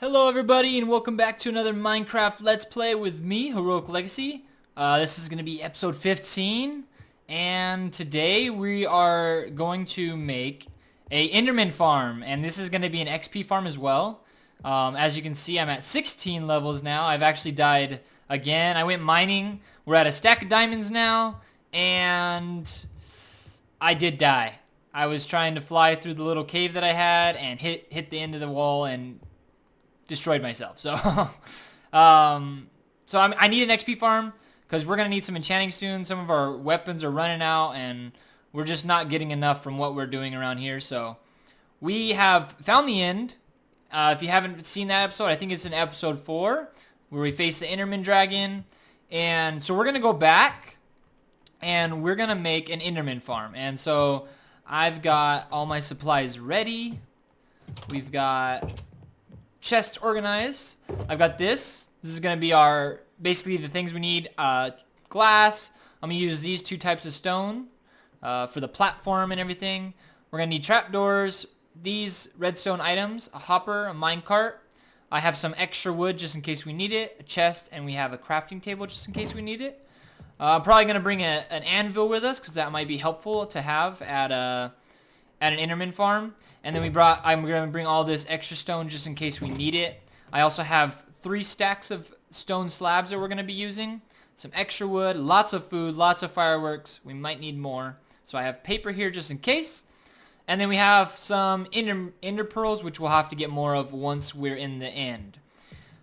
Hello everybody and welcome back to another Minecraft Let's Play with me, Heroic Legacy. This is going to be episode 15 and today we are going to make a Enderman farm, and this is going to be an XP farm as well. As you can see, I'm at 16 levels now. I've actually died again. I went mining. We're at a stack of diamonds now and I did die. I was trying to fly through the little cave that I had and hit the end of the wall and destroyed myself. So I need an XP farm because we're gonna need some enchanting soon. Some of our weapons are running out and we're just not getting enough from what we're doing around here. So we have found the end. If you haven't seen that episode, I think it's in episode 4 where we face the Enderman dragon. And so we're gonna go back and we're gonna make an Enderman farm. And so I've got all my supplies ready. We've got chest organized. I've got this. This is going to be our, basically the things we need. Glass. I'm going to use these 2 types of stone for the platform and everything. We're going to need trapdoors, these redstone items, a hopper, a minecart. I have some extra wood just in case we need it, a chest, and we have a crafting table just in case we need it. I'm probably going to bring an anvil with us because that might be helpful to have at an Enderman farm. And then I'm going to bring all this extra stone just in case we need it. I also have 3 stacks of stone slabs that we're going to be using. Some extra wood, lots of food, lots of fireworks. We might need more. So I have paper here just in case. And then we have some ender pearls, which we'll have to get more of once we're in the end.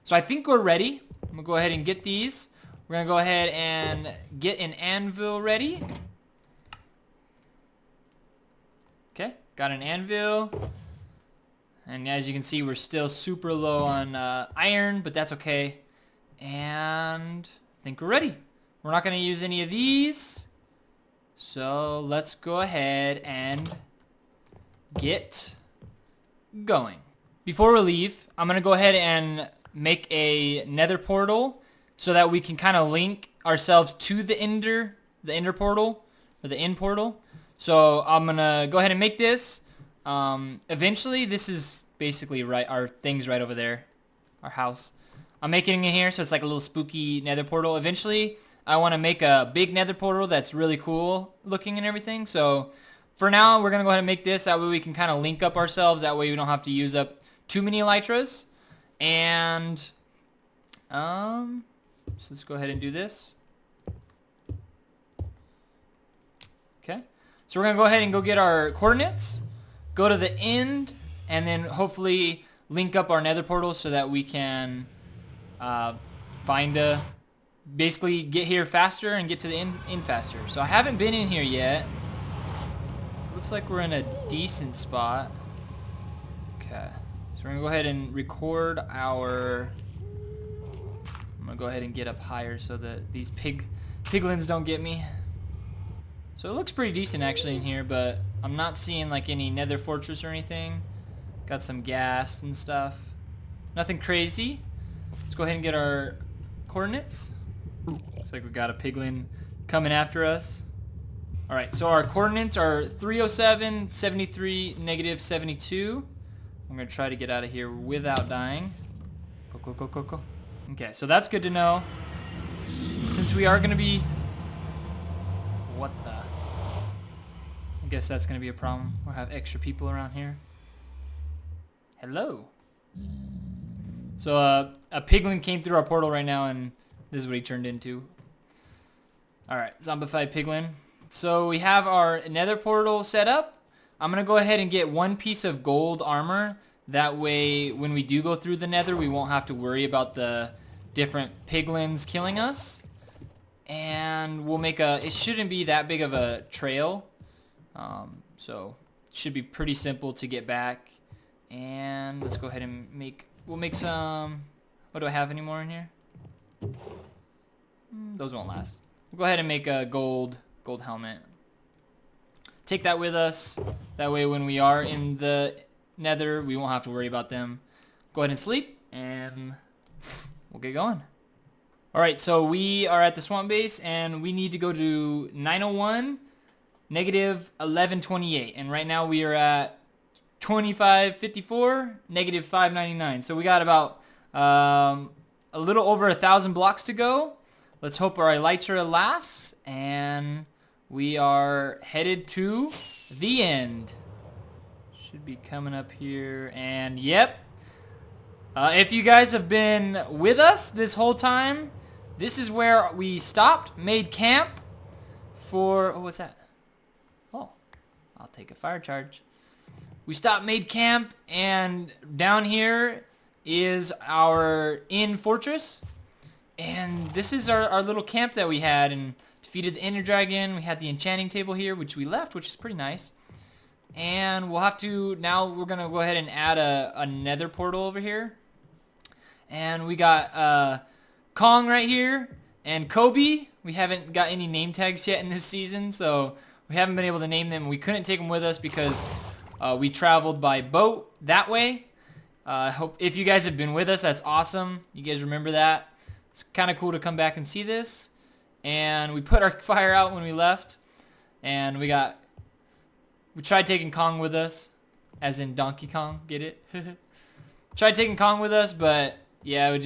So I think we're ready. I'm going to go ahead and get these. We're going to go ahead and get an anvil ready. Okay, got an anvil. And as you can see, we're still super low on iron, but that's okay. And I think we're ready. We're not going to use any of these. So let's go ahead and get going. Before we leave, I'm going to go ahead and make a nether portal so that we can kind of link ourselves to the ender portal, or the end portal. So I'm going to go ahead and make this. Eventually, this is basically our thing's right over there, our house. I'm making it here so it's like a little spooky nether portal. Eventually, I want to make a big nether portal that's really cool looking and everything. So for now, we're going to go ahead and make this. That way we can kind of link up ourselves. That way we don't have to use up too many elytras. And so let's go ahead and do this. Okay. So we're going to go ahead and go get our coordinates, go to the end, and then hopefully link up our nether portal so that we can basically get here faster and get to the end faster. So I haven't been in here yet. Looks like we're in a decent spot. Okay. So we're going to go ahead and record our... I'm going to go ahead and get up higher so that these piglins don't get me. So it looks pretty decent actually in here, but I'm not seeing like any nether fortress or anything. Got some gas and stuff. Nothing crazy. Let's go ahead and get our coordinates. Looks like we got a piglin coming after us. Alright, so our coordinates are 307, 73, negative 72. I'm going to try to get out of here without dying. Go. Okay, so that's good to know. Since we are going to be... What the... I guess that's going to be a problem. We'll have extra people around here. Hello. So a piglin came through our portal right now, and this is what he turned into. Alright, zombified piglin. So we have our nether portal set up. I'm going to go ahead and get 1 piece of gold armor. That way, when we do go through the nether, we won't have to worry about the different piglins killing us. And we'll make it shouldn't be that big of a trail. So it should be pretty simple to get back. And let's go ahead and we'll make some, what do I have anymore in here? Those won't last. We'll go ahead and make a gold helmet. Take that with us. That way when we are in the nether, we won't have to worry about them. Go ahead and sleep and we'll get going. Alright, so we are at the swamp base and we need to go to 901, negative 1128. And right now we are at 2554, negative 599. So we got about a little over 1,000 blocks to go. Let's hope our elytra lasts, and we are headed to the end. Should be coming up here, and yep. If you guys have been with us this whole time, this is where we stopped, made camp for, oh, what's that? Oh, I'll take a fire charge. We stopped, made camp, and down here is our inn fortress. And this is our little camp that we had, and defeated the Ender Dragon. We had the enchanting table here, which we left, which is pretty nice. And we'll have to, now we're going to go ahead and add a nether portal over here. And we got Kong right here and Kobe. We haven't got any name tags yet in this season, so we haven't been able to name them. We couldn't take them with us because we traveled by boat that way. Hope if you guys have been with us, that's awesome. You guys remember that. It's kind of cool to come back and see this. And we put our fire out when we left, and we tried taking Kong with us, as in Donkey Kong. Get it? Tried taking Kong with us, but yeah,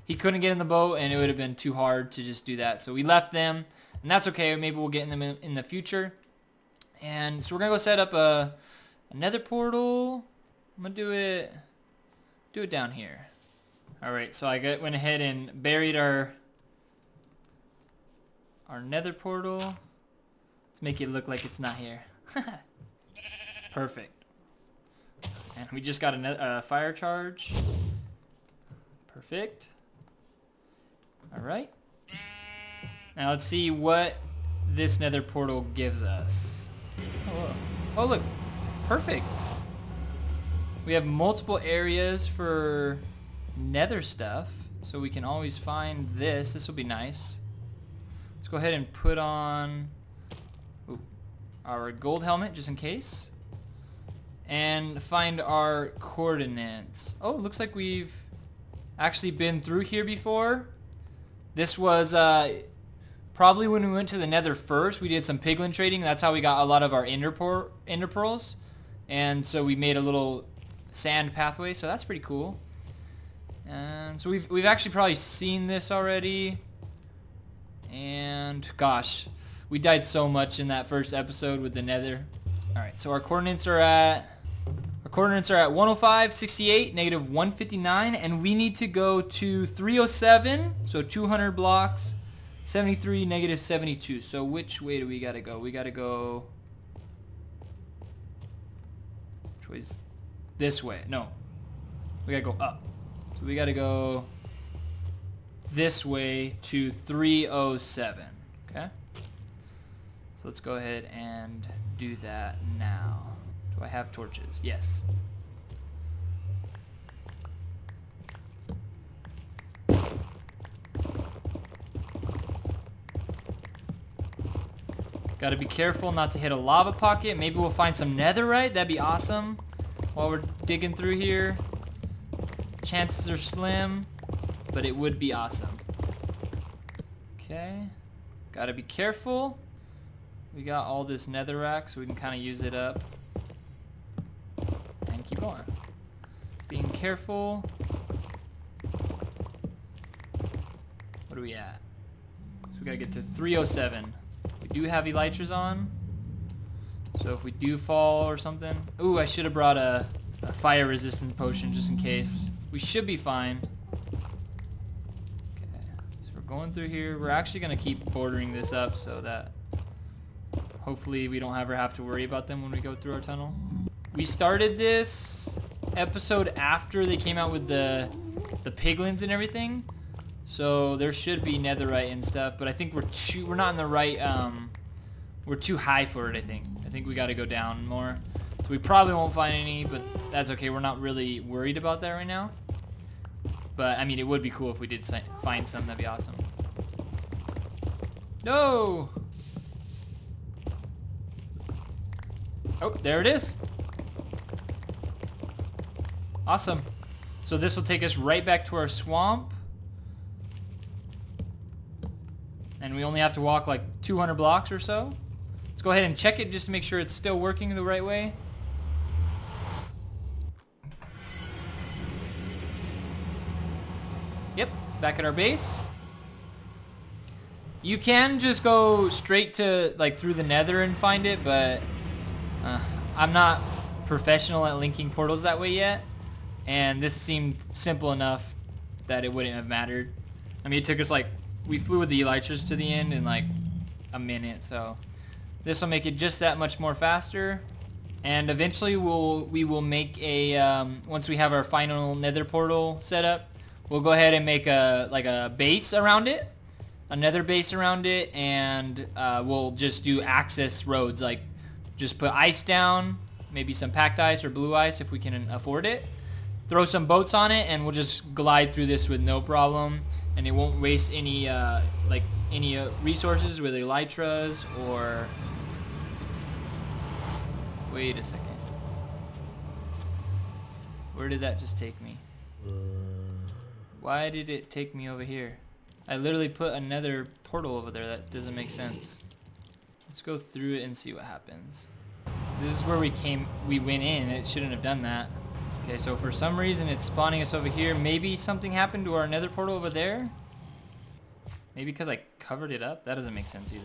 he couldn't get in the boat, and it would have been too hard to just do that. So we left them, and that's okay. Maybe we'll get them in the future. And so we're gonna go set up a nether portal. I'm gonna do it down here. All right. So I went ahead and buried our nether portal. Let's make it look like it's not here. Perfect. And we just got a fire charge. Perfect. Alright. Now let's see what this nether portal gives us. Oh, look. Perfect. We have multiple areas for nether stuff, so we can always find this. This will be nice. Let's go ahead and put on our gold helmet just in case. And find our coordinates. Oh, it looks like we've actually been through here before. This was probably when we went to the nether first. We did some piglin trading. That's how we got a lot of our ender pearls. And so we made a little sand pathway. So that's pretty cool. And so we've actually probably seen this already. And gosh, we died so much in that first episode with the nether. Alright, so our coordinates are at 105, 68, negative 159, and we need to go to 307, so 200 blocks, 73, negative 72. So which way do we gotta go? We gotta go, which way's this way? No, we gotta go up. So we gotta go this way to 307, okay? So let's go ahead and do that now. Do I have torches? Yes. Gotta be careful not to hit a lava pocket. Maybe we'll find some netherite. That'd be awesome. While we're digging through here. Chances are slim, but it would be awesome. Okay. Gotta be careful. We got all this netherrack, so we can kind of use it up. And keep going. Being careful. What are we at? So we gotta get to 307. We do have elytras on. So if we do fall or something. Ooh, I should have brought a fire resistant potion just in case. We should be fine. Okay. So we're going through here. We're actually gonna keep bordering this up so that hopefully we don't ever have to worry about them when we go through our tunnel. We started this episode after they came out with the piglins and everything. So there should be netherite and stuff, but I think we're not in the right we're too high for it, I think. I think we got to go down more. So we probably won't find any, but that's okay. We're not really worried about that right now. But I mean, it would be cool if we did find some. That'd be awesome. No. Oh, there it is. Awesome. So this will take us right back to our swamp. And we only have to walk like 200 blocks or so. Let's go ahead and check it just to make sure it's still working the right way. Yep, back at our base. You can just go straight to, like, through the nether and find it, but I'm not professional at linking portals that way yet. And this seemed simple enough that it wouldn't have mattered. I mean, it took us, like, we flew with the elytras to the end in, like, a minute, so this will make it just that much more faster. And eventually we will make a, once we have our final nether portal set up, we'll go ahead and make a base around it, a nether base around it, and we'll just do access roads, like just put ice down, maybe some packed ice or blue ice if we can afford it. Throw some boats on it, and we'll just glide through this with no problem, and it won't waste any resources with elytras or... Wait a second. Where did that just take me? Why did it take me over here? I literally put another portal over there. That doesn't make sense. Let's go through it and see what happens. This is where we went in. It shouldn't have done that. Okay, so for some reason it's spawning us over here. Maybe something happened to our nether portal over there? Maybe because I covered it up? That doesn't make sense either.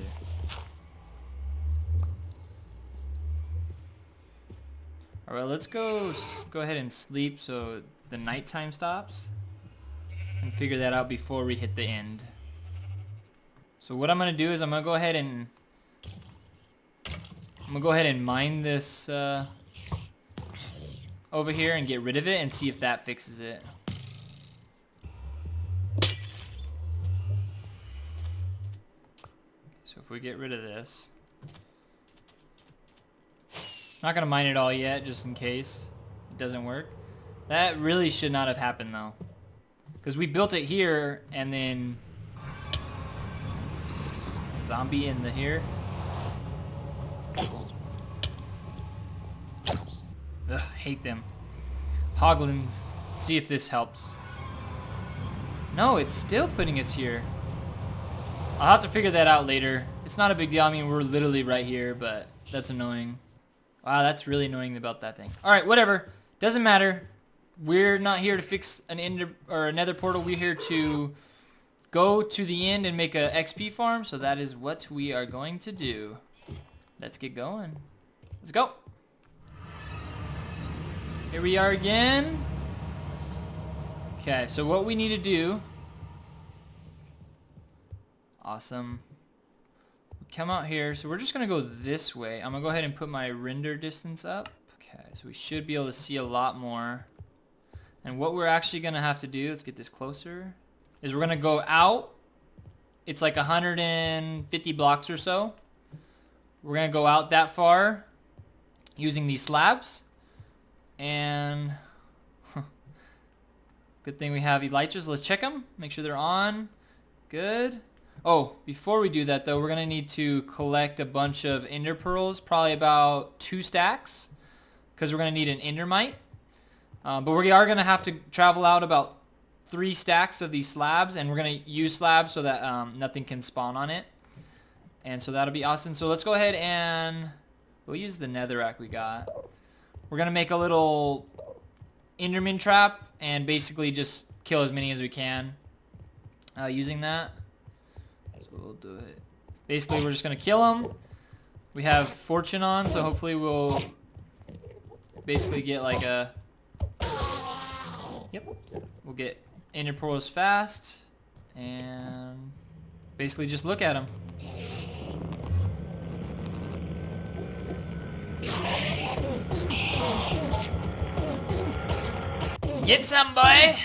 Alright, let's go ahead and sleep so the nighttime stops. And figure that out before we hit the end. So what I'm going to do is I'm going to go ahead and mine this over here and get rid of it and see if that fixes it. So if we get rid of this, not gonna mine it all yet, just in case it doesn't work. That really should not have happened though, because we built it here and then zombie in the here. Ugh, hate them. Hoglins. See if this helps. No, it's still putting us here. I'll have to figure that out later. It's not a big deal. I mean, we're literally right here, but that's annoying. Wow, that's really annoying about that thing. Alright, whatever. Doesn't matter. We're not here to fix an ender or another portal. We're here to go to the end and make a XP farm. So that is what we are going to do. Let's get going. Let's go. Here we are again. Okay, so what we need to do... Awesome. Come out here. So we're just going to go this way. I'm going to go ahead and put my render distance up. Okay, so we should be able to see a lot more. And what we're actually going to have to do, let's get this closer, is we're going to go out. It's like 150 blocks or so. We're going to go out that far using these slabs. And good thing we have elytras. Let's check them. Make sure they're on. Good. Oh, before we do that though, we're going to need to collect a bunch of ender pearls. Probably about 2 stacks. Because we're going to need an endermite. But we are going to have to travel out about 3 stacks of these slabs. And we're going to use slabs so that nothing can spawn on it. And so that'll be awesome. So let's go ahead and we'll use the netherrack we got. We're going to make a little Enderman trap and basically just kill as many as we can using that. So we'll do it. Basically, we're just going to kill them. We have fortune on, so hopefully we'll basically get like a... Yep. We'll get ender pearls fast and basically just look at them. Get some, boy!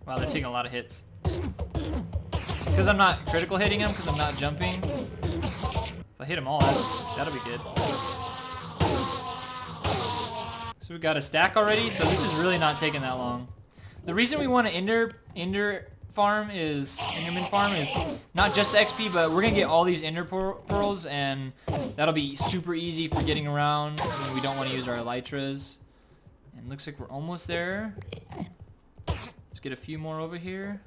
Wow, they're taking a lot of hits. It's because I'm not critical hitting them, because I'm not jumping. If I hit them all, that'll be good. So we got a stack already, so this is really not taking that long. The reason we want to Enderman farm is not just the XP, but we're going to get all these ender pearls, and that'll be super easy for getting around when we don't want to use our elytras. And looks like we're almost there. Let's get a few more over here.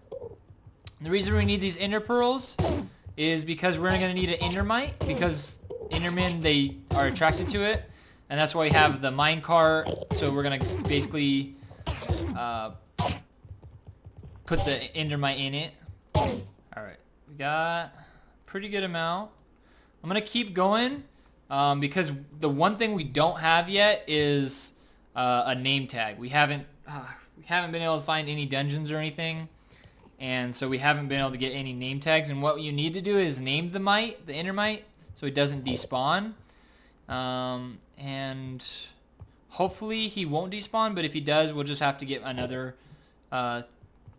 And the reason we need these ender pearls is because we're going to need an endermite, because endermen, they are attracted to it. And that's why we have the minecart. So we're going to basically put the endermite in it. Alright, we got a pretty good amount. I'm gonna keep going because the one thing we don't have yet is a name tag. We haven't been able to find any dungeons or anything, and so we haven't been able to get any name tags. And what you need to do is name the endermite, so it doesn't despawn. And hopefully he won't despawn, but if he does, we'll just have to get another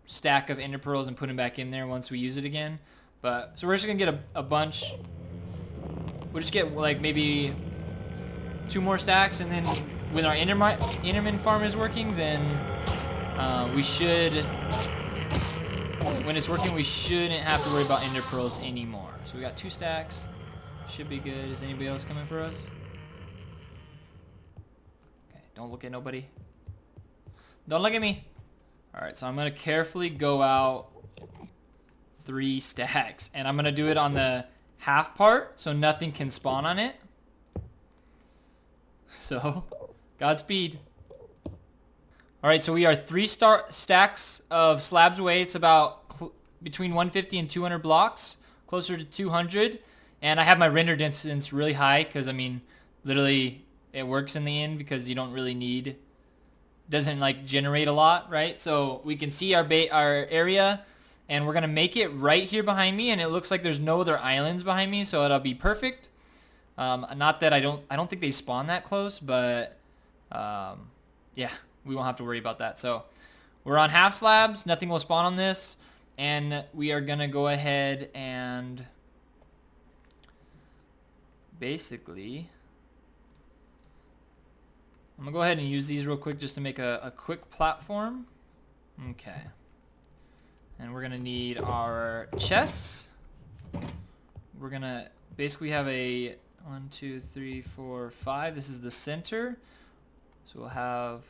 stack of ender pearls and put him back in there once we use it again. But so we're just gonna get a bunch. We'll just get like maybe 2 more stacks, and then when our Enderman farm is working, then we should. When it's working, we shouldn't have to worry about ender pearls anymore. So we got 2 stacks. Should be good. Is anybody else coming for us? Okay, don't look at nobody. Don't look at me. Alright, so I'm going to carefully go out 3 stacks. And I'm going to do it on the half part so nothing can spawn on it. So, Godspeed. Alright, so we are 3 stacks of slabs away. It's about between 150 and 200 blocks. Closer to 200. And I have my render distance really high because, I mean, literally it works in the end because you don't really need, doesn't like generate a lot, right? So we can see our area, and we're gonna make it right here behind me, and it looks like there's no other islands behind me, so it'll be perfect. Not that I don't think they spawn that close, but yeah, we won't have to worry about that. So we're on half slabs, nothing will spawn on this, and we are gonna go ahead and basically, I'm gonna go ahead and use these real quick just to make a quick platform. Okay. And we're gonna need our chests. We're gonna basically have a 1, 2, 3, 4, 5. This is the center. So we'll have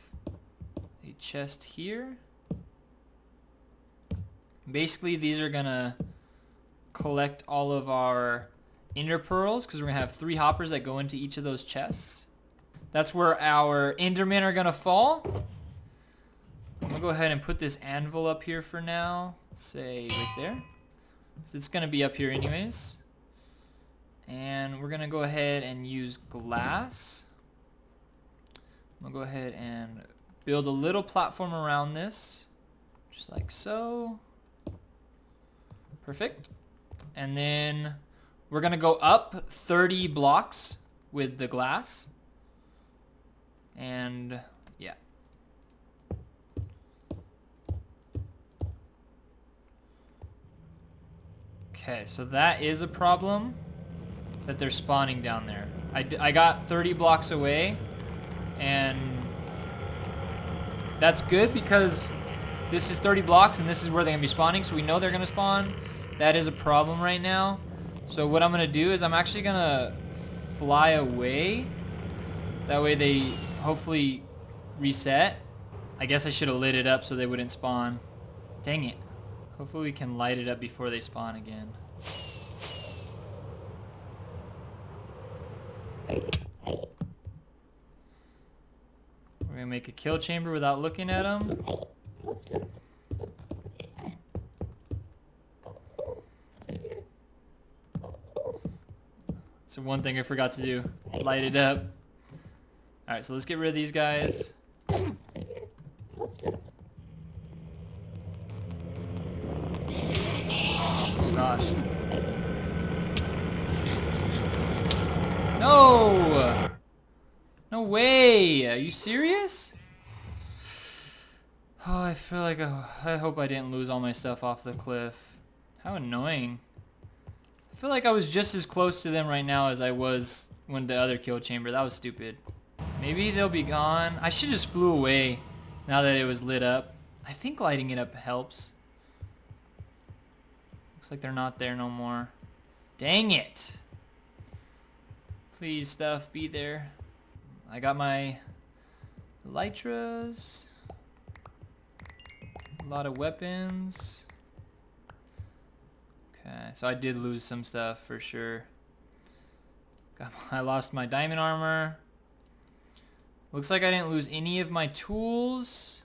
a chest here. Basically, these are gonna collect all of our ender pearls because we're gonna have 3 hoppers that go into each of those chests. That's where our endermen are gonna fall. I'm gonna go ahead and put this anvil up here for now. Say right there. So it's gonna be up here anyways. And we're gonna go ahead and use glass. I'm gonna go ahead and build a little platform around this, just like so. Perfect. And then we're gonna go up 30 blocks with the glass. And yeah. Okay, so that is a problem that they're spawning down there. I got 30 blocks away, and that's good because this is 30 blocks and this is where they're gonna be spawning, so we know they're gonna spawn. That is a problem right now. So what I'm gonna do is I'm actually gonna fly away. That way they hopefully reset. I guess I should have lit it up so they wouldn't spawn. Dang it. Hopefully we can light it up before they spawn again. We're gonna make a kill chamber without looking at them. So one thing I forgot to do, light it up. Alright, so let's get rid of these guys. Oh gosh. No! No way! Are you serious? Oh, I feel like I hope I didn't lose all my stuff off the cliff. How annoying. I feel like I was just as close to them right now as I was when the other kill chamber. That was stupid. Maybe they'll be gone. I should just flew away now that it was lit up. I think lighting it up helps. Looks like they're not there no more. Dang it. Please, stuff, be there. I got my elytras. A lot of weapons. Okay, so I did lose some stuff for sure. I lost my diamond armor. Looks like I didn't lose any of my tools.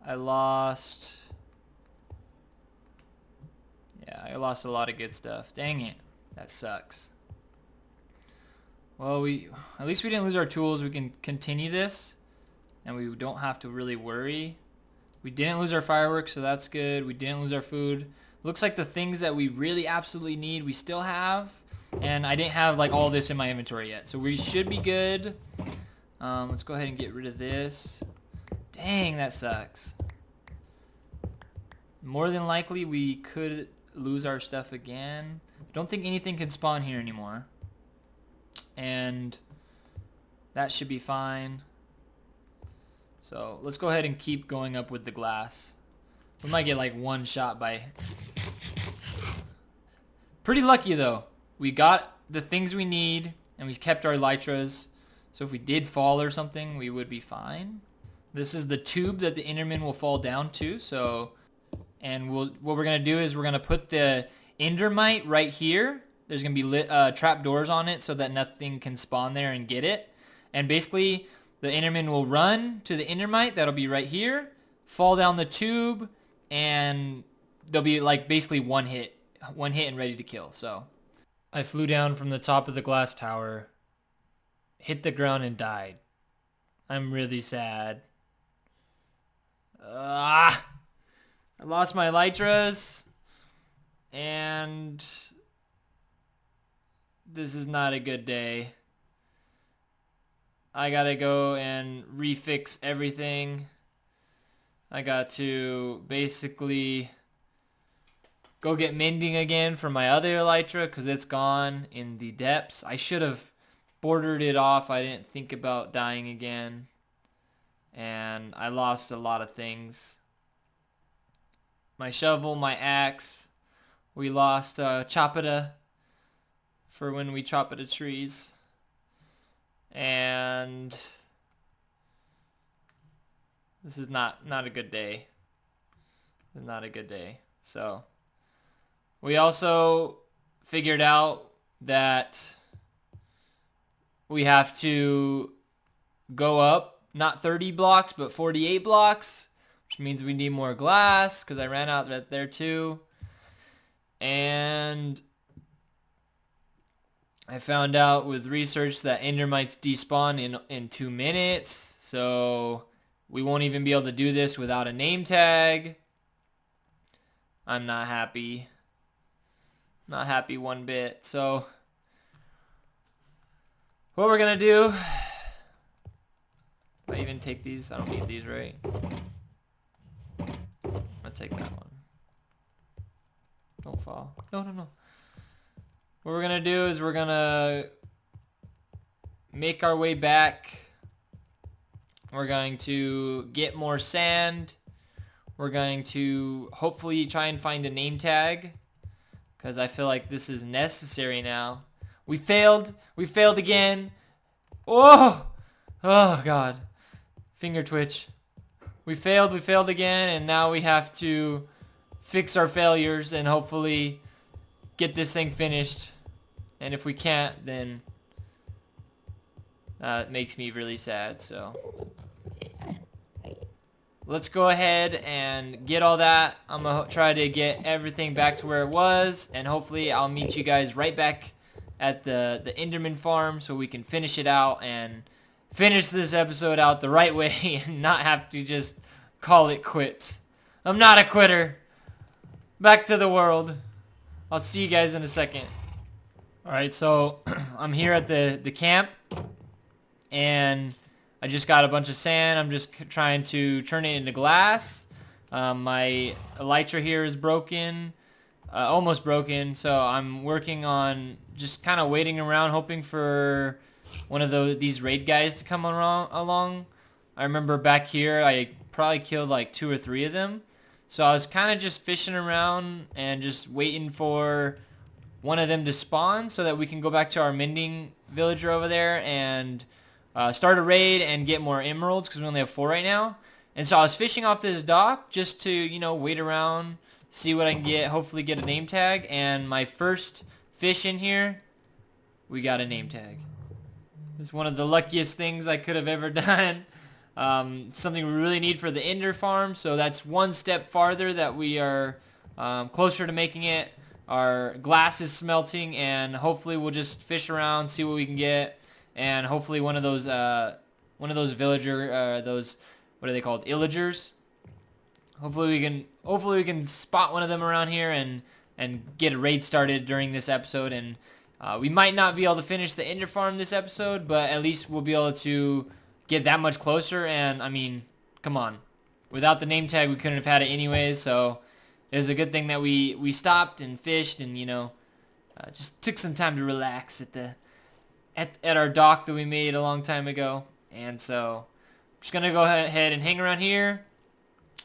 I lost... Yeah, I lost a lot of good stuff. Dang it. That sucks. Well, at least we didn't lose our tools. We can continue this, and we don't have to really worry. We didn't lose our fireworks, so that's good. We didn't lose our food. Looks like the things that we really absolutely need, we still have. And I didn't have like all this in my inventory yet, so we should be good. Let's go ahead and get rid of this. Dang, that sucks. More than likely, we could lose our stuff again. I don't think anything can spawn here anymore. And that should be fine. So let's go ahead and keep going up with the glass. We might get like one shot by... Pretty lucky though. We got the things we need and we kept our elytras. So if we did fall or something, we would be fine. This is the tube that the Enderman will fall down to. So, and what we're going to do is we're going to put the Endermite right here. There's going to be trap doors on it so that nothing can spawn there and get it. And basically, the Enderman will run to the Endermite. That'll be right here. Fall down the tube. And they'll be like basically one hit and ready to kill. So I flew down from the top of the glass tower, hit the ground and died. I'm really sad. I lost my elytras, and this is not a good day. I gotta go and refix everything. I got to basically go get mending again for my other elytra because it's gone in the depths. I should have bordered it off. I didn't think about dying again. And I lost a lot of things. My shovel, my axe. We lost chopita for when we chop the trees. And this is not a good day. Not a good day. So we also figured out that we have to go up not 30 blocks but 48 blocks, which means we need more glass because I ran out right there too. And I found out with research that Endermites despawn in 2 minutes, so we won't even be able to do this without a name tag. I'm not happy. Not happy one bit. So what we're gonna do, if I even take these, I don't need these, right? I'll take that one. Don't fall. No. What we're gonna do is we're gonna make our way back. We're going to get more sand. We're going to hopefully try and find a name tag because I feel like this is necessary now. We failed. We failed again. Oh God. Finger twitch. We failed again, and now we have to fix our failures and hopefully get this thing finished. And if we can't, then it makes me really sad. So let's go ahead and get all that. I'm gonna try to get everything back to where it was, and hopefully I'll meet you guys right back at the Enderman farm so we can finish it out and finish this episode out the right way and not have to just call it quits. I'm not a quitter. Back to the world. I'll see you guys in a second. Alright, so I'm here at the camp, and I just got a bunch of sand. I'm just trying to turn it into glass. My elytra here is broken, almost broken, so I'm working on just kind of waiting around, hoping for one of these raid guys to come along. I remember back here I probably killed like 2 or 3 of them. So I was kind of just fishing around and just waiting for one of them to spawn so that we can go back to our mending villager over there and start a raid and get more emeralds because we only have 4 right now. And so I was fishing off this dock just to, you know, wait around, see what I can get, hopefully get a name tag. And my first fish in here, we got a name tag. It's one of the luckiest things I could have ever done. something we really need for the Ender farm. So that's one step farther that we are closer to making it. Our glass is smelting, and hopefully we'll just fish around, see what we can get, and hopefully one of those villager those, what are they called, illagers. Hopefully we can spot one of them around here and get a raid started during this episode. And we might not be able to finish the Ender farm this episode, but at least we'll be able to get that much closer. And I mean, come on, without the name tag we couldn't have had it anyways. So it was a good thing that we stopped and fished, and just took some time to relax at our dock that we made a long time ago. And so I'm just gonna go ahead and hang around here.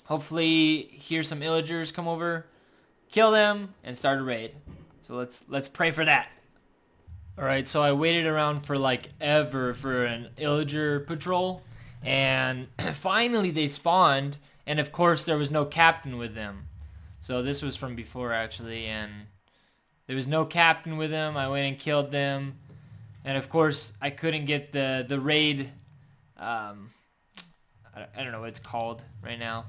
Hopefully hear some illagers come over, kill them, and start a raid. So let's pray for that. Alright, so I waited around for like ever for an illager patrol, and finally they spawned, and of course there was no captain with them. So this was from before actually, and there was no captain with them. I went and killed them, and of course I couldn't get the raid, I don't know what it's called right now.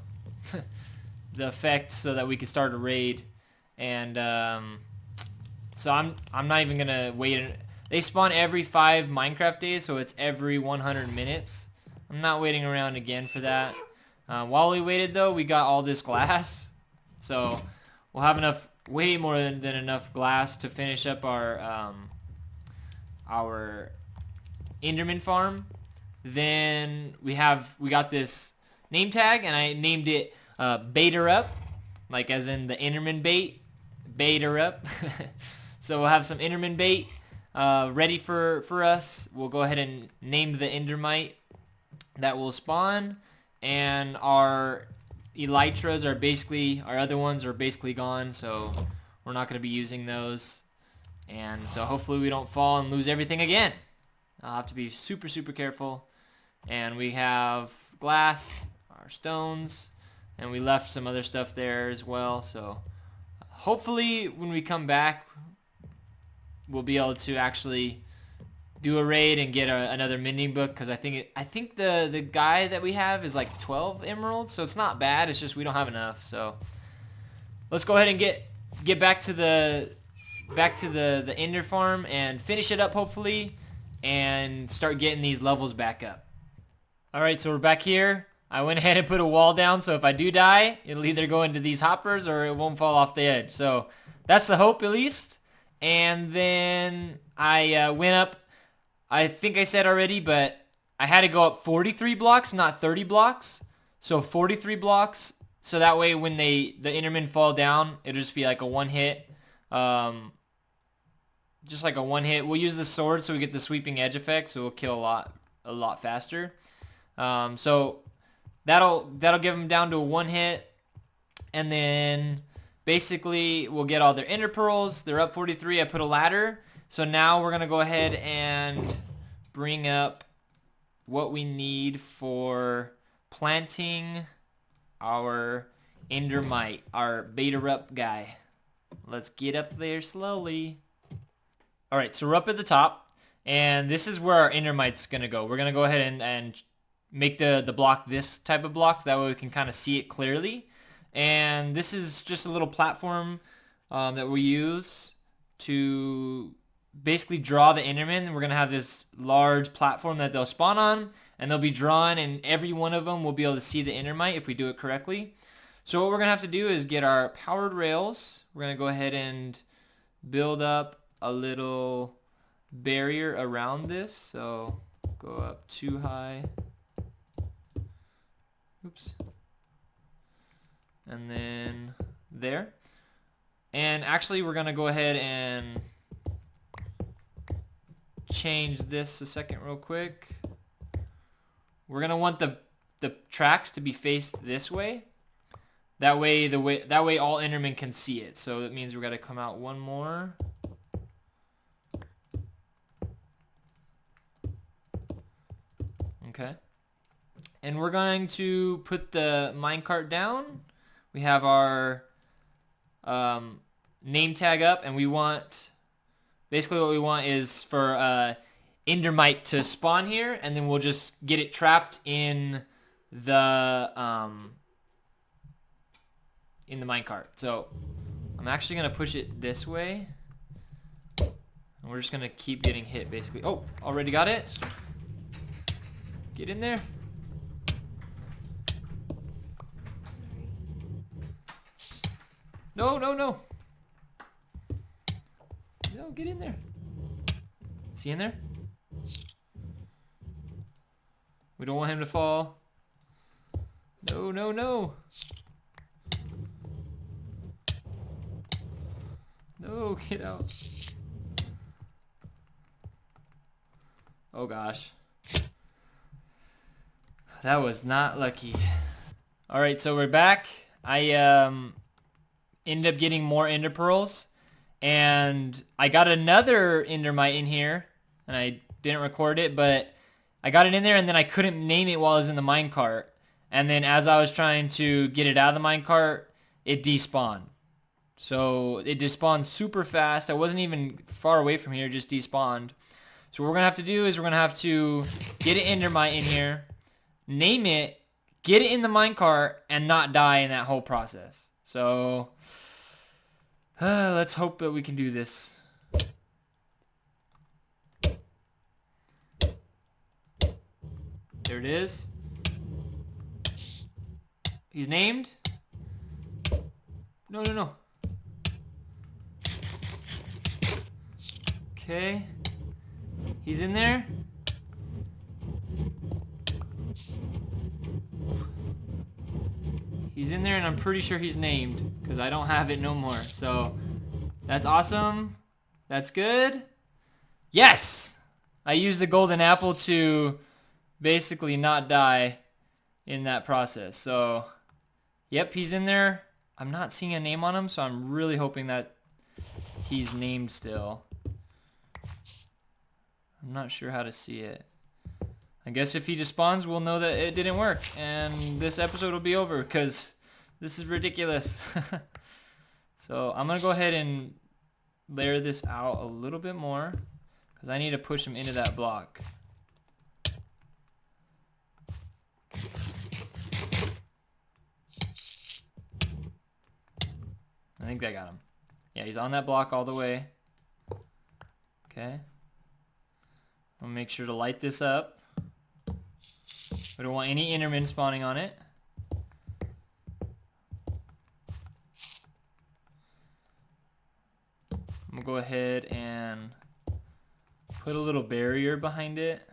The effect so that we could start a raid. And so I'm not even gonna wait. They spawn every 5 Minecraft days, so it's every 100 minutes. I'm not waiting around again for that. While we waited though, we got all this glass, so we'll have enough, way more than enough glass to finish up our Enderman farm. Then we got this name tag, and I named it Baiter Up, like as in the Enderman bait. Baiter Up. So we'll have some Enderman bait ready for us. We'll go ahead and name the Endermite that will spawn, and our Elytras are basically, our other ones are basically gone, so we're not going to be using those. And so hopefully we don't fall and lose everything again. I'll have to be super careful. And we have glass, our stones, and we left some other stuff there as well. So hopefully when we come back, we'll be able to actually do a raid and get another mending book, because I think the guy that we have is like 12 emeralds, so it's not bad. It's just we don't have enough. So let's go ahead and get back to the Ender farm and finish it up hopefully, and start getting these levels back up. Alright, so we're back here. I went ahead and put a wall down, so if I do die, it'll either go into these hoppers or it won't fall off the edge. So that's the hope, at least. And then I went up, I think I said already, but I had to go up 43 blocks, not 30 blocks. So 43 blocks, so that way when the Endermen fall down, it'll just be like a one hit. Just like a one hit. We'll use the sword so we get the sweeping edge effect, so we'll kill a lot faster. So that'll give them down to a one hit, and then basically we'll get all their ender pearls. They're up 43. I put a ladder, so now we're gonna go ahead and bring up what we need for planting our endermite, our beta up guy. Let's get up there slowly. All right, so we're up at the top, and this is where our endermite's gonna go. We're gonna go ahead and make the block this type of block, that way we can kind of see it clearly. And this is just a little platform that we use to basically draw the endermen. We're gonna have this large platform that they'll spawn on, and they'll be drawn, and every one of them will be able to see the endermite if we do it correctly. So what we're gonna have to do is get our powered rails. We're gonna go ahead and build up a little barrier around this. So go up too high. Oops. And then there. And actually we're gonna go ahead and change this a second real quick. We're gonna want the tracks to be faced this way. That way all endermen can see it. So that means we're gonna come out one more. Okay. And we're going to put the minecart down. We have our name tag up, and we want, basically what we want is for Endermite to spawn here, and then we'll just get it trapped in the minecart. So I'm actually gonna push it this way, and we're just gonna keep getting hit basically. Oh, already got it. Get in there. No, no, no. No, get in there. Is he in there? We don't want him to fall. No, no, no. No, get out. Oh gosh. That was not lucky. Alright, so we're back. I ended up getting more ender pearls. And I got another endermite in here. And I didn't record it, but I got it in there and then I couldn't name it while I was in the minecart. And then as I was trying to get it out of the minecart, it despawned. So it despawned super fast. I wasn't even far away from here, just despawned. So what we're going to have to do is we're going to have to get an endermite in here, name it, get it in the minecart, and not die in that whole process. So let's hope that we can do this. There it is. He's named. No, no, no. Okay. He's in there. He's in there and I'm pretty sure he's named because I don't have it no more. So that's awesome. That's good. Yes! I used the golden apple to basically not die in that process. So yep, he's in there. I'm not seeing a name on him, so I'm really hoping that he's named still. I'm not sure how to see it. I guess if he despawns, we'll know that it didn't work. And this episode will be over because this is ridiculous. So I'm going to go ahead and layer this out a little bit more because I need to push him into that block. I think I got him. Yeah, he's on that block all the way. Okay. I'll make sure to light this up. We don't want any Enderman spawning on it. I'm gonna go ahead and put a little barrier behind it.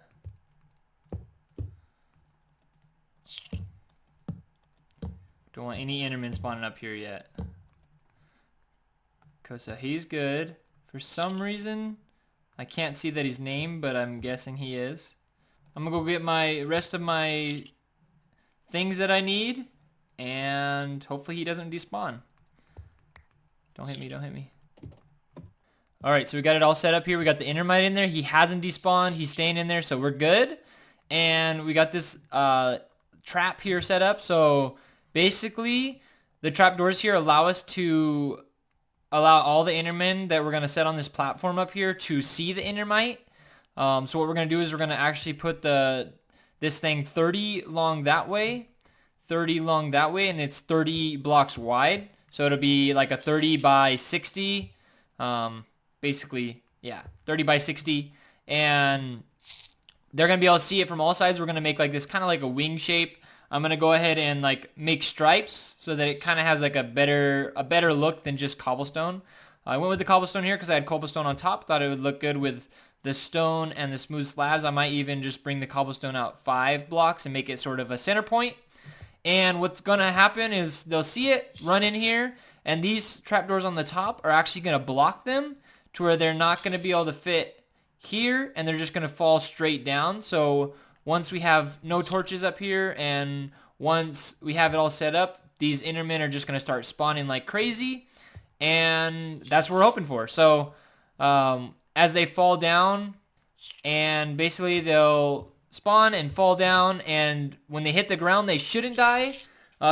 Don't want any Enderman spawning up here yet. So he's good. For some reason, I can't see that he's named, but I'm guessing he is. I'm gonna go get my rest of my things that I need, and hopefully he doesn't despawn. Don't hit me, don't hit me. Alright, so we got it all set up here. We got the endermite in there. He hasn't despawned. He's staying in there, so we're good. And we got this trap here set up. So basically, the trap doors here allow us to allow all the endermen that we're going to set on this platform up here to see the endermite. So what we're going to do is we're going to actually put this thing 30 long that way, 30 long that way, and it's 30 blocks wide. So it'll be like a 30 by 60, basically, yeah, 30 by 60. And they're going to be able to see it from all sides. We're going to make like this kind of like a wing shape. I'm going to go ahead and like make stripes so that it kind of has like a better look than just cobblestone. I went with the cobblestone here because I had cobblestone on top. Thought it would look good with the stone and the smooth slabs. I might even just bring the cobblestone out 5 blocks and make it sort of a center point. And what's going to happen is they'll see it, run in here, and these trapdoors on the top are actually going to block them to where they're not going to be able to fit here, and they're just going to fall straight down. So once we have no torches up here and once we have it all set up, these endermen are just going to start spawning like crazy, and that's what we're hoping for. So as they fall down, and basically they'll spawn and fall down, and when they hit the ground, they shouldn't die.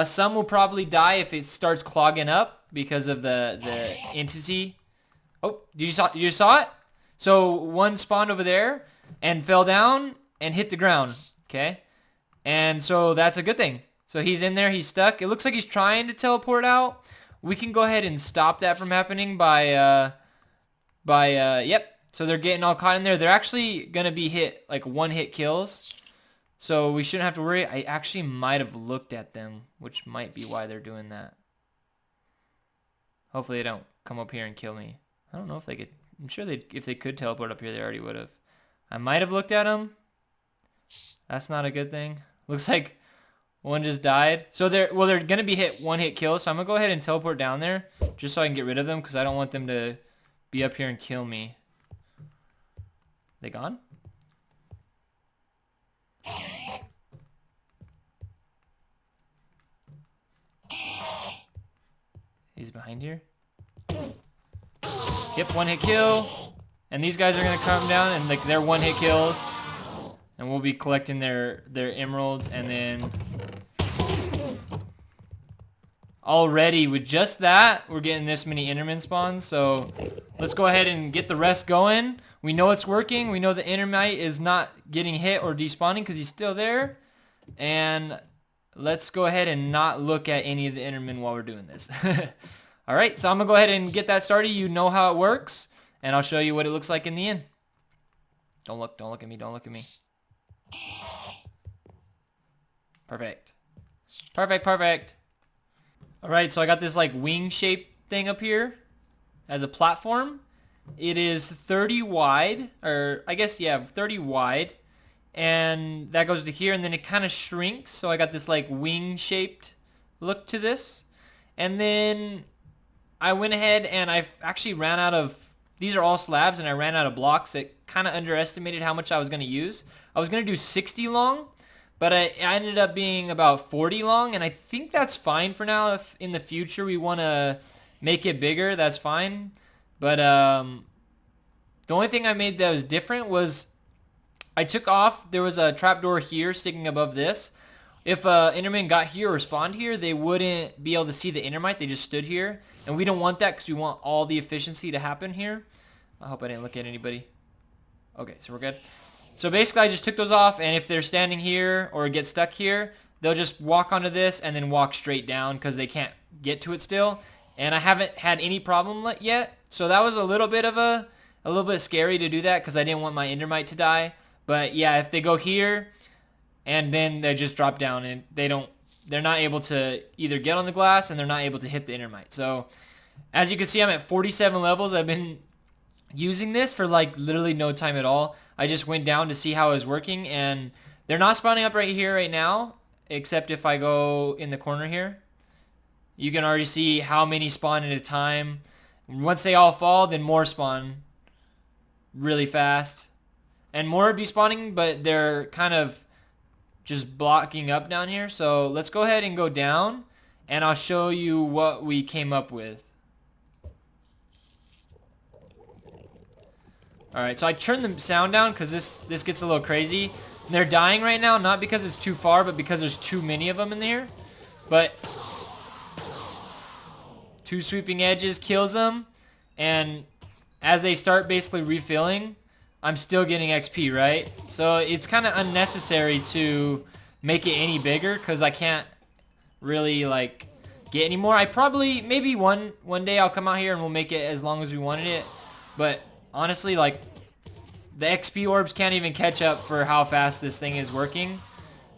Some will probably die if it starts clogging up because of the entity. Oh, you saw it? So one spawned over there. and fell down and hit the ground. Okay, and so that's a good thing. So he's in there, he's stuck. It looks like he's trying to teleport out. We can go ahead and stop that from happening by yep. So they're getting all caught in there. They're actually gonna be hit like one-hit kills. So we shouldn't have to worry. I actually might have looked at them, which might be why they're doing that. Hopefully they don't come up here and kill me. I don't know if they could. I'm sure if they could teleport up here, they already would have. I might have looked at them. That's not a good thing. Looks like one just died. So they're gonna be hit one-hit kill. So I'm gonna go ahead and teleport down there just so I can get rid of them because I don't want them to be up here and kill me. They gone? He's behind here. Yep, one-hit kill. And these guys are gonna come down and like they're one-hit kills. And we'll be collecting their emeralds, and then already with just that, we're getting this many Enderman spawns. So let's go ahead and get the rest going. We know it's working. We know the Endermite is not getting hit or despawning because he's still there. And let's go ahead and not look at any of the Endermen while we're doing this. All right, so I'm gonna go ahead and get that started. You know how it works, and I'll show you what it looks like in the end. Don't look at me, don't look at me. Perfect. Perfect. All right, so I got this like wing shaped thing up here as a platform. It is 30 wide, or I guess, yeah, 30 wide. And that goes to here, and then it kind of shrinks. So I got this like wing shaped look to this. And then I went ahead and I actually ran out of, these are all slabs, and I ran out of blocks. It kind of underestimated how much I was going to use. I was going to do 60 long, but I ended up being about 40 long, and I think that's fine for now. If in the future we want to make it bigger, that's fine. But the only thing I made that was different was I took off, there was a trapdoor here sticking above this. If Enderman got here or spawned here, they wouldn't be able to see the Endermite. They just stood here, and we don't want that because we want all the efficiency to happen here. I hope I didn't look at anybody. Okay, so we're good. So basically I just took those off, and if they're standing here or get stuck here, they'll just walk onto this and then walk straight down because they can't get to it still. And I haven't had any problem yet. So that was a little bit scary to do that because I didn't want my Endermite to die. But yeah, if they go here and then they just drop down and they're not able to either get on the glass and they're not able to hit the Endermite. So as you can see, I'm at 47 levels. I've been using this for like literally no time at all. I just went down to see how it was working, and they're not spawning up right here right now, except if I go in the corner here. You can already see how many spawn at a time. Once they all fall, then more spawn really fast. And more be spawning, but they're kind of just blocking up down here. So let's go ahead and go down, and I'll show you what we came up with. Alright, so I turned the sound down because this gets a little crazy. They're dying right now, not because it's too far, but because there's too many of them in there. But 2 sweeping edges kills them, and as they start basically refilling, I'm still getting XP, right? So it's kind of unnecessary to make it any bigger because I can't really like get any more. Maybe one day I'll come out here and we'll make it as long as we wanted it, but honestly, like, the XP orbs can't even catch up for how fast this thing is working.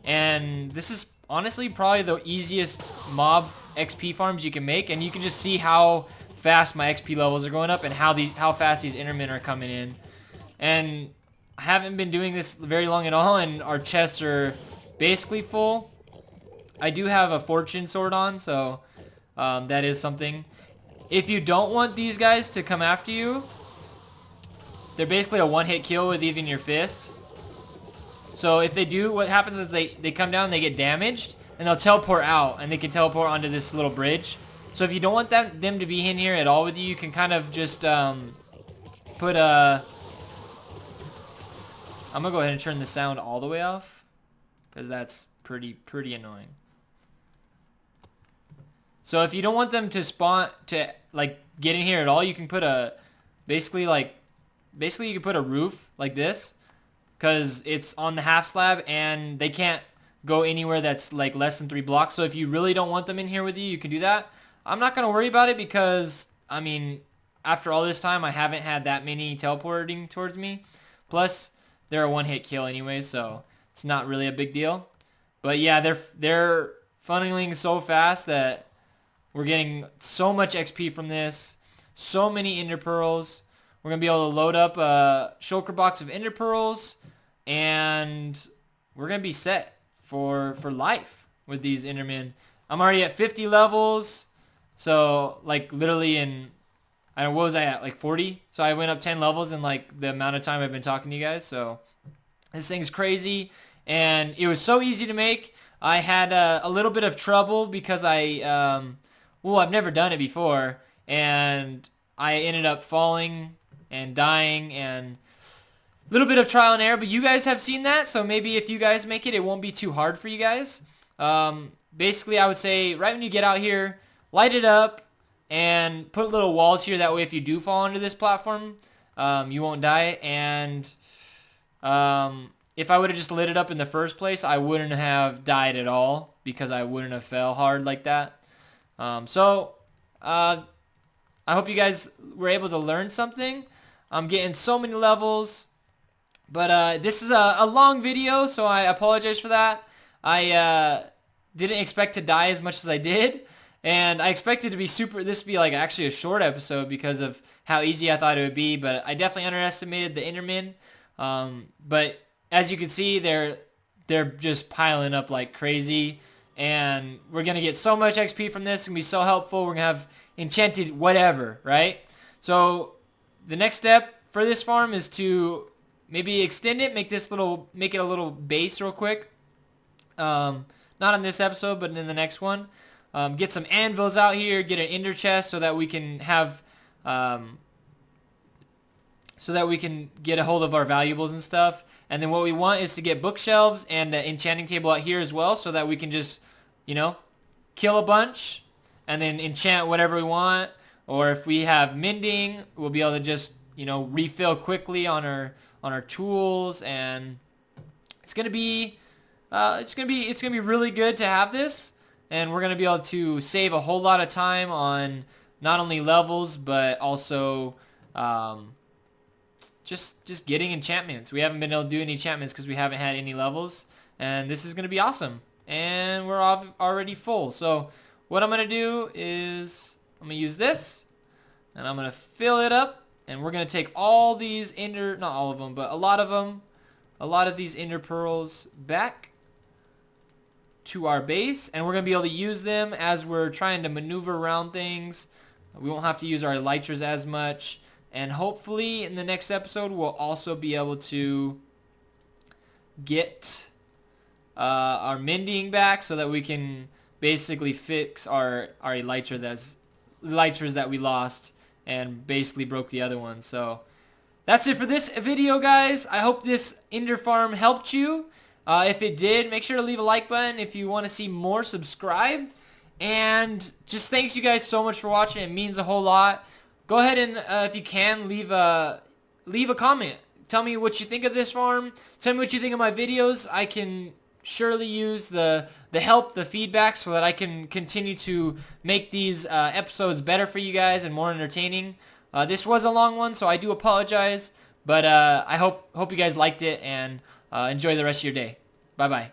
And this is honestly probably the easiest mob XP farms you can make. And you can just see how fast my XP levels are going up and how fast these Endermen are coming in. And I haven't been doing this very long at all, and our chests are basically full. I do have a fortune sword on, so that is something. If you don't want these guys to come after you, they're basically a one-hit kill with even your fist. So if they do, what happens is they come down, they get damaged, and they'll teleport out, and they can teleport onto this little bridge. So if you don't want them to be in here at all with you, you can kind of just put a... I'm going to go ahead and turn the sound all the way off, because that's pretty annoying. So if you don't want them to spawn, like, get in here at all, you can put a... Basically, you can put a roof like this, because it's on the half slab and they can't go anywhere that's like less than 3 blocks. So if you really don't want them in here with you, you can do that. I'm not going to worry about it because, I mean, after all this time, I haven't had that many teleporting towards me. Plus, they're a one-hit kill anyway, so it's not really a big deal. But yeah, they're funneling so fast that we're getting so much XP from this. So many Ender Pearls. We're going to be able to load up a shulker box of Ender Pearls, and we're going to be set for life with these Endermen. I'm already at 50 levels, so like literally in, I don't know, what was I at, like 40? So I went up 10 levels in like the amount of time I've been talking to you guys, so this thing's crazy, and it was so easy to make. I had a little bit of trouble because well, I've never done it before, and I ended up falling and dying, and a little bit of trial and error, but you guys have seen that, so maybe if you guys make it, it won't be too hard for you guys. Basically, I would say right when you get out here, light it up and put little walls here. That way, if you do fall onto this platform, you won't die. And if I would have just lit it up in the first place, I wouldn't have died at all because I wouldn't have fell hard like that. I hope you guys were able to learn something. I'm getting so many levels. But this is a long video, so I apologize for that. I didn't expect to die as much as I did. And I expected to be this to be like actually a short episode because of how easy I thought it would be. But I definitely underestimated the Endermen. But as you can see, they're just piling up like crazy. And we're going to get so much XP from this. It's going to be so helpful. We're going to have enchanted whatever, right? So the next step for this farm is to maybe extend it, make it a little base real quick. Not on this episode, but in the next one. Get some anvils out here, get an ender chest so that we can have, get a hold of our valuables and stuff. And then what we want is to get bookshelves and the enchanting table out here as well so that we can just, kill a bunch and then enchant whatever we want. Or if we have mending, we'll be able to just, refill quickly on our tools, and it's gonna be really good to have this, and we're gonna be able to save a whole lot of time on not only levels but also just getting enchantments. We haven't been able to do any enchantments because we haven't had any levels, and this is gonna be awesome. And we're already full. So what I'm gonna do is I'm gonna use this, and I'm gonna fill it up. And we're going to take all these not all of them, but a lot of these Ender Pearls back to our base. And we're going to be able to use them as we're trying to maneuver around things. We won't have to use our elytras as much. And hopefully in the next episode, we'll also be able to get our mending back so that we can basically fix our elytras that we lost and basically broke the other one. So that's it for this video, guys. I hope this Ender farm helped you. If it did, make sure to leave a like button. If you want to see more, subscribe. And just thanks you guys so much for watching. It means a whole lot. Go ahead and if you can, leave a comment. Tell me what you think of this farm. Tell me what you think of my videos. I can surely use the help, the feedback, so that I can continue to make these episodes better for you guys and more entertaining. This was a long one, so I do apologize, but I hope you guys liked it, and enjoy the rest of your day. Bye-bye.